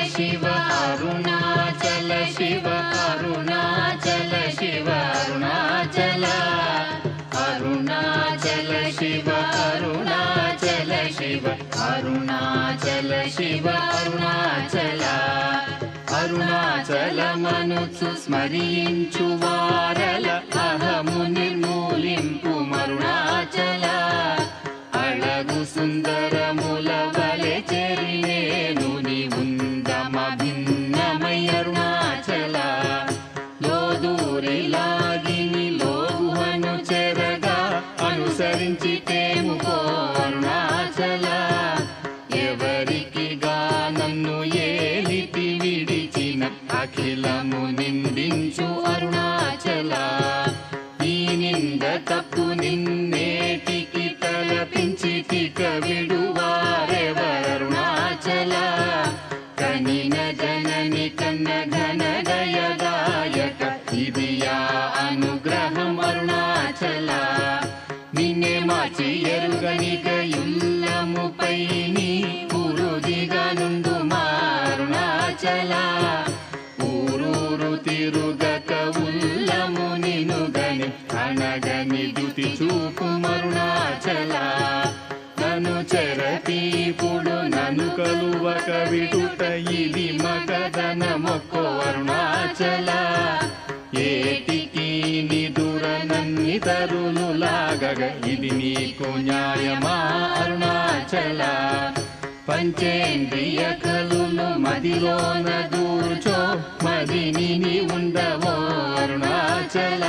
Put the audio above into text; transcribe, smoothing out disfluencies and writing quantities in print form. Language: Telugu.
शिव अरुणाचल शिव अरुणाचल शिव अरुणाचल अरुणाचल शिव अरुणाचल शिव अरुणाचल शिव अरुणाचल अरुणाचलमनुचु स्मరించు వారల అహము నిర్మూలింపు అరుణాచల అళగు సుందరముల వలె చెరినేను నీ ఉందమ భిన్నమై అరుణాచల లోదూరి లాగిని లోగుహను చెరగా అనుసరించి తేముకో అరుణాచల ఎవరికి నన్ను ఏలితి విడిచిన అఖిలము నిందించు అరుణాచల ఈ నింద తప్పు నిన్నేటికి తలపించి తిక విడువారెవరుణాచల కనిన జనని కన్న ఘన దయదాయక ఇది యా అనుగ్రహం అరుణాచల నిన్నే మార్చి ఎరుగనిక యుల్లముపై నీ పురుదిగా నుండు అరుణాచల ఊరూరు తిరుగక ఉల్లము నినుగని అనగని దుతి చూపు అరుణాచల నన్ను చెరపీపుడు నన్ను కలువక విడుట ఇది మగదన మొక్కో అరుణాచల ఏటికి నిదుర నన్ని తరులు లాగగ ఇది నీకు న్యాయమా అరుణాచల పంచేంద్రియ కలులు మదిలోన దూర్చో మదిని ఉండవో అరుణాచల